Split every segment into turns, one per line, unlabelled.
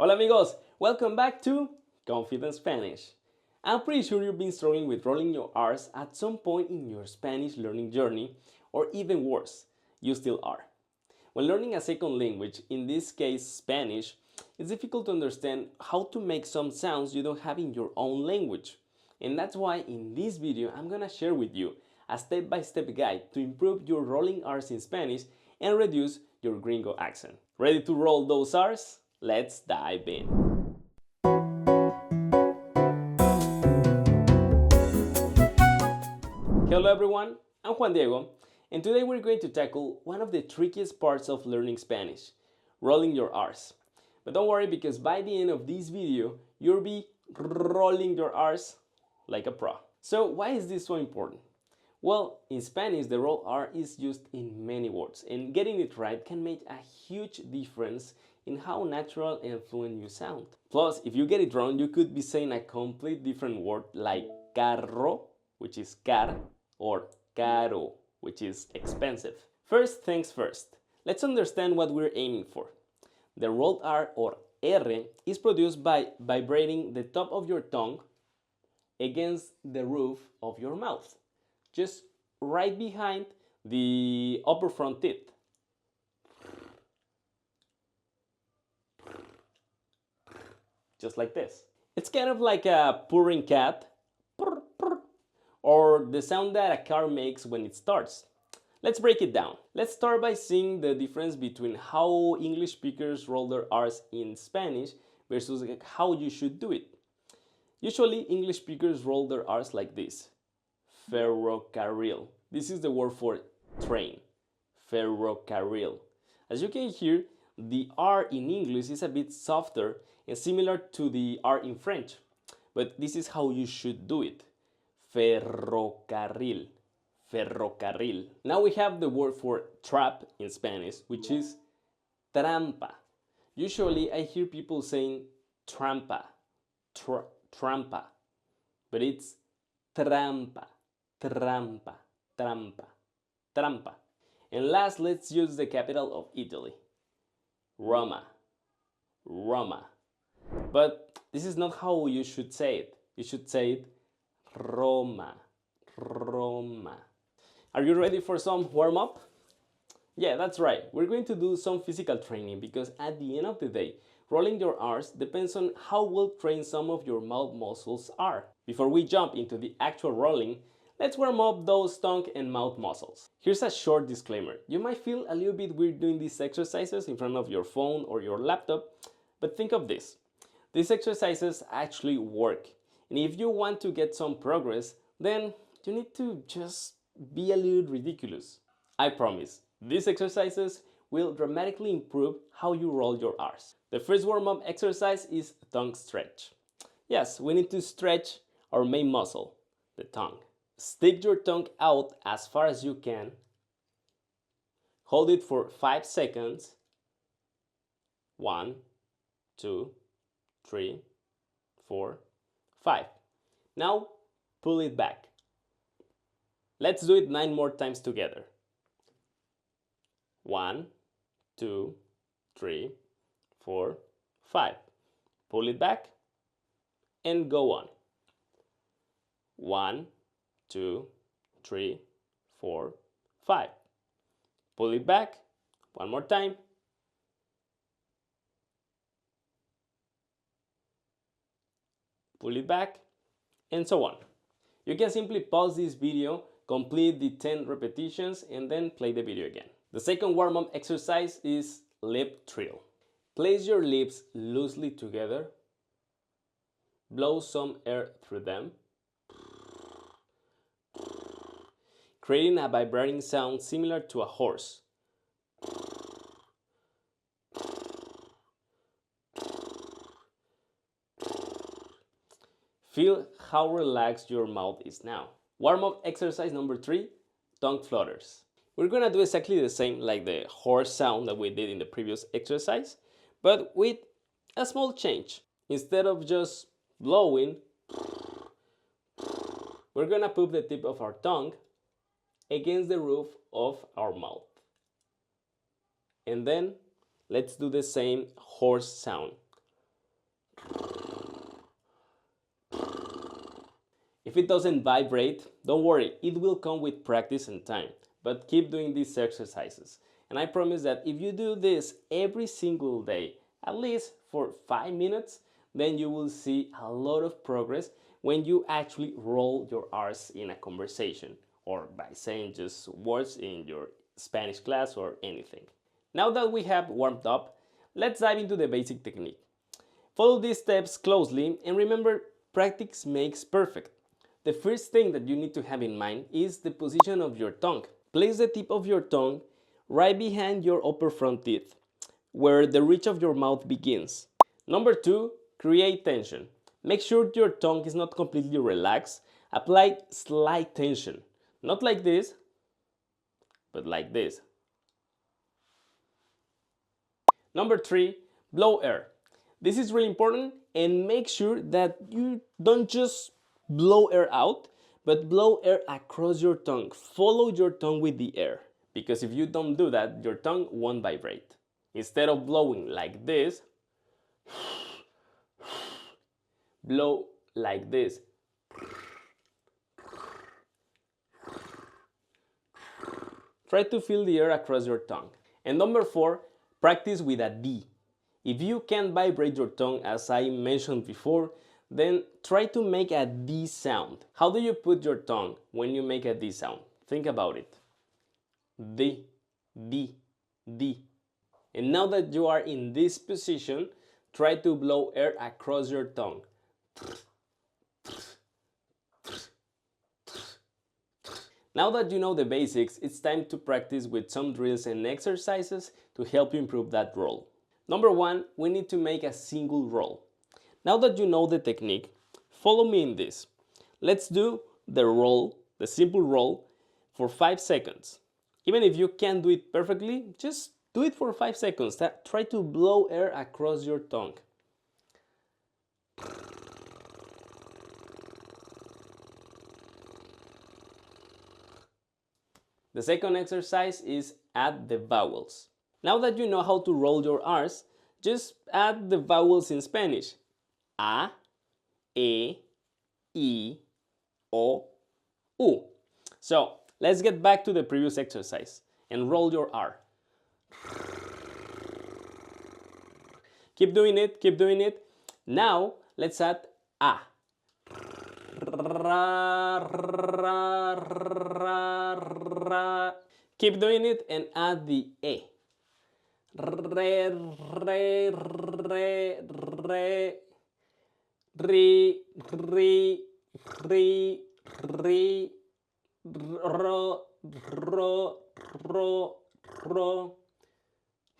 Hola amigos, welcome back to Confident Spanish. I'm pretty sure you've been struggling with rolling your R's at some point in your Spanish learning journey, or even worse, you still are. When learning a second language, in this case Spanish, it's difficult to understand how to make some sounds you don't have in your own language. And that's why in this video I'm gonna share with you a step-by-step guide to improve your rolling R's in Spanish and reduce your Gringo accent. Ready to roll those R's? Let's dive in. Hello everyone, I'm Juan Diego, and today we're going to tackle one of the trickiest parts of learning Spanish, rolling your R's. But don't worry, because by the end of this video, you'll be rolling your R's like a pro. So why is this so important? Well, in Spanish, the roll R is used in many words, and getting it right can make a huge difference in how natural and fluent you sound. Plus, if you get it wrong, you could be saying a complete different word like carro, which is car, or caro, which is expensive. First things first, let's understand what we're aiming for. The rolled R or R is produced by vibrating the top of your tongue against the roof of your mouth, just right behind the upper front teeth. Just like this. It's kind of like a purring cat, or the sound that a car makes when it starts. Let's break it down. Let's start by seeing the difference between how English speakers roll their R's in Spanish versus how you should do it. Usually, English speakers roll their R's like this. Ferrocarril. This is the word for train. Ferrocarril. As you can hear, the R in English is a bit softer and similar to the R in French, but this is how you should do it. Ferrocarril. Ferrocarril. Now we have the word for trap in Spanish, which is trampa. Usually I hear people saying trampa, trampa, but it's trampa, trampa, trampa, trampa. And last, let's use the capital of Italy. Roma, Roma. But this is not how you should say it. You should say it Roma, Roma. Are you ready for some warm-up? Yeah, that's right. We're going to do some physical training because at the end of the day, rolling your R's depends on how well trained some of your mouth muscles are. Before we jump into the actual rolling, let's warm up those tongue and mouth muscles. Here's a short disclaimer. You might feel a little bit weird doing these exercises in front of your phone or your laptop, but think of this. These exercises actually work. And if you want to get some progress, then you need to just be a little ridiculous. I promise, these exercises will dramatically improve how you roll your R's. The first warm-up exercise is tongue stretch. Yes, we need to stretch our main muscle, the tongue. Stick your tongue out as far as you can. Hold it for 5 seconds. 1, 2, 3, 4, 5. Now pull it back. Let's do it 9 more times together. 1, 2, 3, 4, 5. Pull it back and go on. 1, 2, 3, 4, 5. Pull it back. One more time. Pull it back, and so on. You can simply pause this video, complete the 10 repetitions, and then play the video again. The second warm-up exercise is lip trill. Place your lips loosely together. Blow some air through them, creating a vibrating sound similar to a horse. Feel how relaxed your mouth is now. Warm-up exercise number 3, tongue flutters. We're gonna do exactly the same like the horse sound that we did in the previous exercise, but with a small change. Instead of just blowing, we're gonna put the tip of our tongue against the roof of our mouth. And then let's do the same horse sound. If it doesn't vibrate, don't worry, it will come with practice and time. But keep doing these exercises. And I promise that if you do this every single day, at least for 5 minutes, then you will see a lot of progress when you actually roll your R's in a conversation or by saying just words in your Spanish class or anything. Now that we have warmed up, let's dive into the basic technique. Follow these steps closely and remember, practice makes perfect. The first thing that you need to have in mind is the position of your tongue. Place the tip of your tongue right behind your upper front teeth, where the reach of your mouth begins. Number 2, create tension. Make sure your tongue is not completely relaxed. Apply slight tension. Not like this, but like this. Number 3, blow air. This is really important, and make sure that you don't just blow air out, but blow air across your tongue. Follow your tongue with the air, because if you don't do that, your tongue won't vibrate. Instead of blowing like this, blow like this. Try to feel the air across your tongue. And number 4, practice with a D. If you can't vibrate your tongue as I mentioned before, then try to make a D sound. How do you put your tongue when you make a D sound? Think about it. D, D, D. And now that you are in this position, try to blow air across your tongue. Now that you know the basics, it's time to practice with some drills and exercises to help you improve that roll. Number 1, we need to make a single roll. Now that you know the technique, follow me in this. Let's do the roll, the simple roll, for 5 seconds. Even if you can't do it perfectly, just do it for 5 seconds. Try to blow air across your tongue. The second exercise is add the vowels. Now that you know how to roll your R's, just add the vowels in Spanish. A, E, I, O, U. So, let's get back to the previous exercise and roll your R. Keep doing it, keep doing it. Now, let's add A. Keep doing it and add the E. Re, re, re, re. Ri, ri, ri, ri, ro, ro, ro, ro,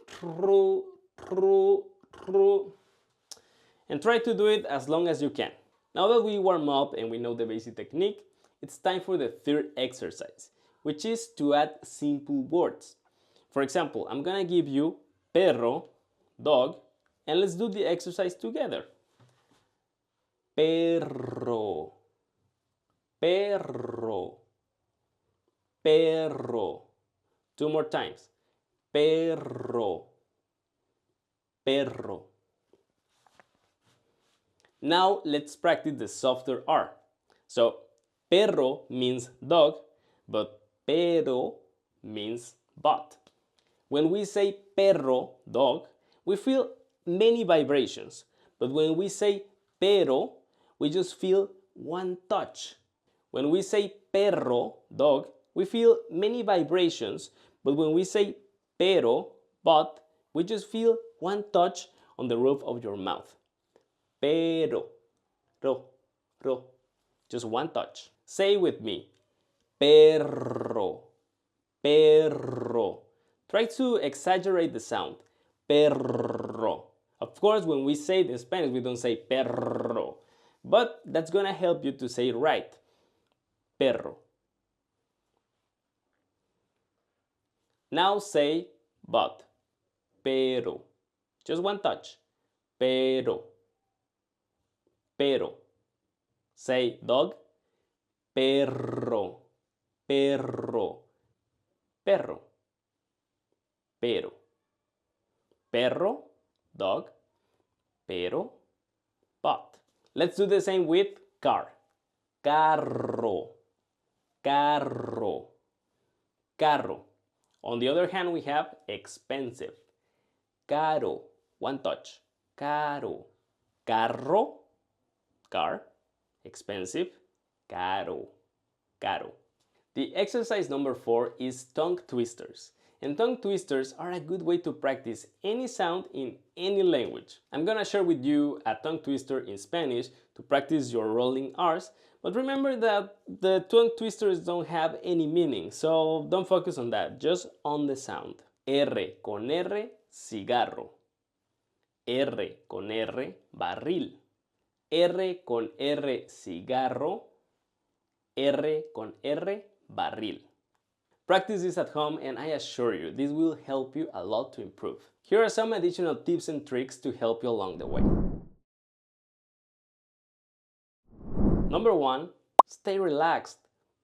tru, tru, tru. And try to do it as long as you can. Now that we warm up and we know the basic technique, it's time for the third exercise, which is to add simple words. For example, I'm gonna give you perro, dog, and let's do the exercise together. Perro, perro, perro. 2 more times. Perro, perro. Now let's practice the softer R. So, perro means dog, but pero means but. When we say perro, dog, we feel many vibrations. But when we say pero, we just feel one touch. When we say perro, dog, we feel many vibrations. But when we say pero, but, we just feel one touch on the roof of your mouth. Pero, ro, ro. Just one touch. Say with me. Perro, perro. Try to exaggerate the sound. Perro. Of course, when we say it in Spanish, we don't say perro. But that's gonna help you to say it right. Perro. Now say but. Pero. Just one touch. Pero. Pero. Say dog. Perro. Perro. Perro. Pero. Perro. Dog. Pero. But. Let's do the same with car. carro, carro, carro. On the other hand, we have expensive, caro, one touch, caro, carro, car, expensive, caro, caro. The exercise number 4 is tongue twisters. And tongue twisters are a good way to practice any sound in any language. I'm gonna share with you a tongue twister in Spanish to practice your rolling R's, but remember that the tongue twisters don't have any meaning, so don't focus on that, just on the sound. R con R, cigarro. R con R, barril. R con R, cigarro. R con R, barril. Practice this at home and I assure you this will help you a lot to improve. Here are some additional tips and tricks to help you along the way. Number 1, stay relaxed.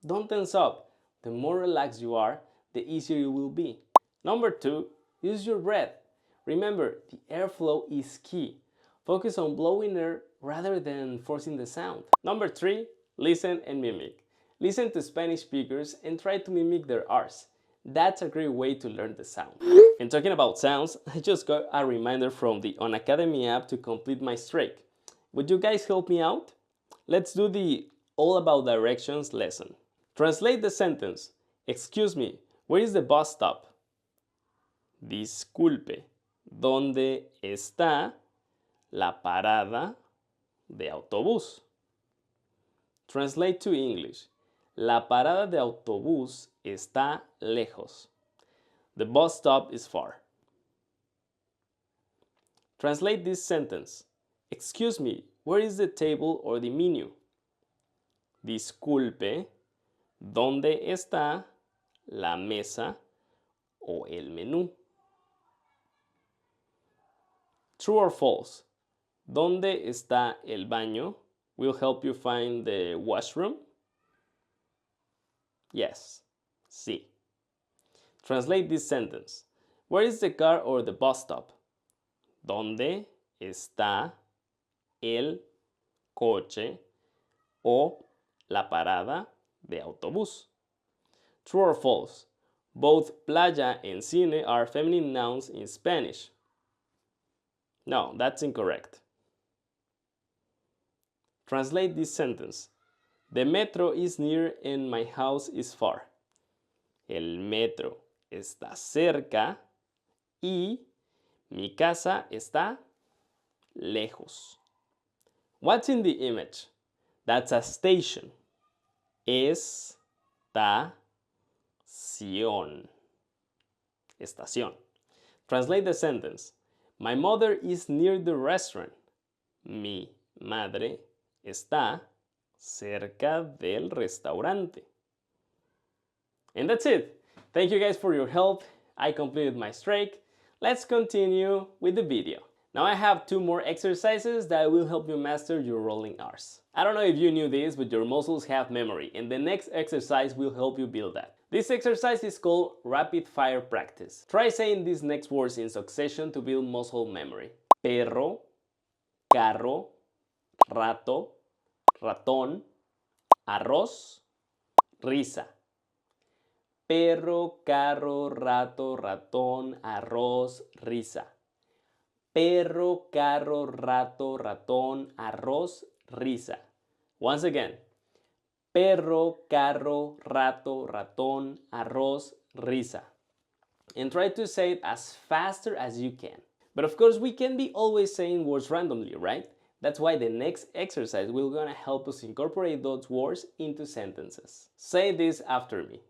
Don't tense up. The more relaxed you are, the easier it will be. Number 2, use your breath. Remember, the airflow is key. Focus on blowing air rather than forcing the sound. Number 3, listen and mimic. Listen to Spanish speakers and try to mimic their R's. That's a great way to learn the sound. And talking about sounds, I just got a reminder from the Unacademy app to complete my streak. Would you guys help me out? Let's do the All About Directions lesson. Translate the sentence. Excuse me, where is the bus stop? Disculpe, ¿dónde está la parada de autobús? Translate to English. La parada de autobús está lejos. The bus stop is far. Translate this sentence. Excuse me, where is the table or the menu? Disculpe, ¿dónde está la mesa o el menú? True or false? ¿Dónde está el baño? Will help you find the washroom? Yes. Sí. Translate this sentence. Where is the car or the bus stop? ¿Dónde está el coche o la parada de autobús? True or false? Both playa and cine are feminine nouns in Spanish. No, that's incorrect. Translate this sentence. The metro is near and my house is far. El metro está cerca y mi casa está lejos. What's in the image? That's a station. Estación. Estación. Translate the sentence. My mother is near the restaurant. Mi madre está cerca del restaurante. And that's it. Thank you guys for your help. I completed my streak. Let's continue with the video. Now I have 2 more exercises that will help you master your rolling R's. I don't know if you knew this, but your muscles have memory, and the next exercise will help you build that. This exercise is called rapid fire practice. Try saying these next words in succession to build muscle memory. Perro, carro, rato, ratón, arroz, risa. Perro, carro, rato, ratón, arroz, risa. Perro, carro, rato, ratón, arroz, risa. Once again. Perro, carro, rato, ratón, arroz, risa. And try to say it as faster as you can. But of course, we can't be always saying words randomly, right? That's why the next exercise will gonna help us incorporate those words into sentences. Say this after me.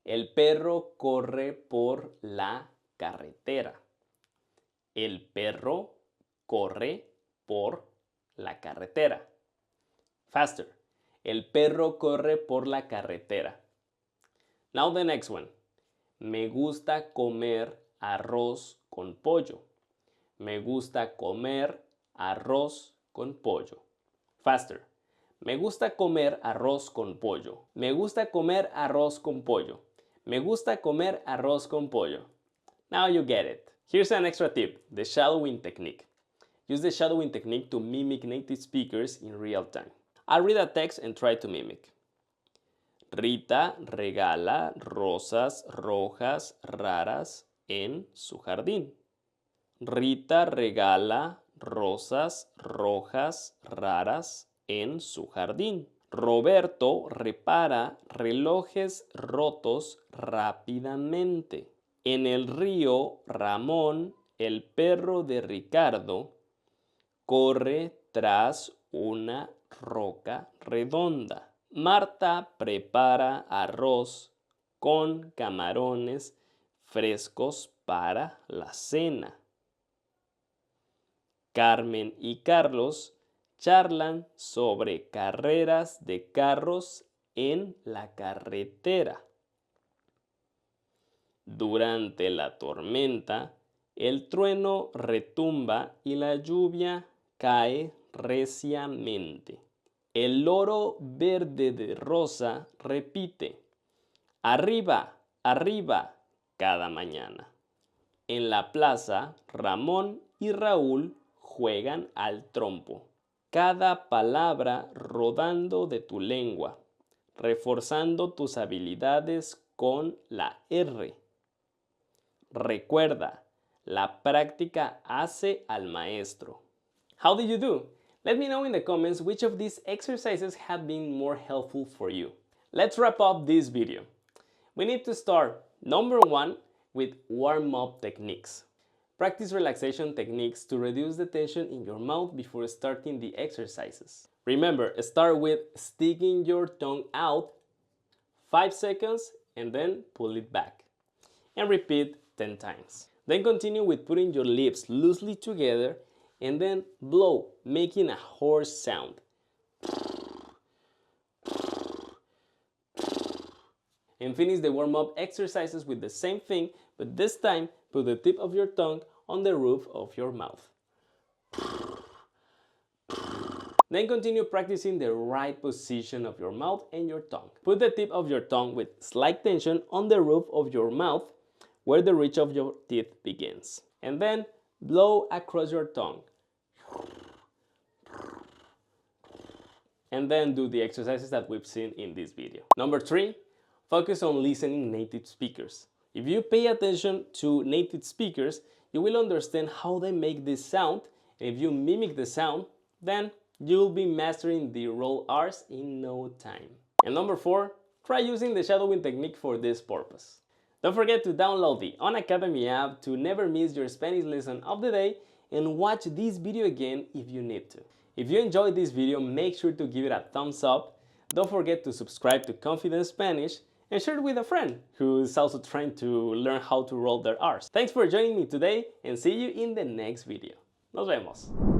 El perro corre por la carretera. El perro corre por la carretera. Faster. El perro corre por la carretera. Now the next one. Me gusta comer arroz con pollo. Me gusta comer arroz con pollo. Faster. Me gusta comer arroz con pollo. Me gusta comer arroz con pollo. Me gusta comer arroz con pollo. Now you get it. Here's an extra tip, the shadowing technique. Use the shadowing technique to mimic native speakers in real time. I'll read a text and try to mimic. Rita regala rosas rojas raras en su jardín. Rita regala rosas rojas raras en su jardín. Roberto repara relojes rotos rápidamente. En el río, Ramón, el perro de Ricardo, corre tras una roca redonda. Marta prepara arroz con camarones frescos para la cena. Carmen y Carlos charlan sobre carreras de carros en la carretera. Durante la tormenta, el trueno retumba y la lluvia cae reciamente. El loro verde de rosa repite, arriba, arriba, cada mañana. En la plaza, Ramón y Raúl juegan al trompo. Cada palabra rodando de tu lengua, reforzando tus habilidades con la R. Recuerda, la práctica hace al maestro. How did you do? Let me know in the comments which of these exercises have been more helpful for you. Let's wrap up this video. We need to start, number 1, with warm-up techniques. Practice relaxation techniques to reduce the tension in your mouth before starting the exercises. Remember, start with sticking your tongue out 5 seconds and then pull it back. And repeat 10 times. Then continue with putting your lips loosely together and then blow, making a hoarse sound. And finish the warm-up exercises with the same thing, but this time put the tip of your tongue on the roof of your mouth. Then continue practicing the right position of your mouth and your tongue. Put the tip of your tongue with slight tension on the roof of your mouth where the ridge of your teeth begins. And then blow across your tongue. And then do the exercises that we've seen in this video. Number 3, focus on listening native speakers. If you pay attention to native speakers, you will understand how they make this sound, and if you mimic the sound, then you'll be mastering the roll R's in no time. And number 4, try using the shadowing technique for this purpose. Don't forget to download the Unacademy app to never miss your Spanish lesson of the day and watch this video again if you need to. If you enjoyed this video, make sure to give it a thumbs up. Don't forget to subscribe to Confident Spanish and share it with a friend who's also trying to learn how to roll their R's. Thanks for joining me today and see you in the next video. Nos vemos.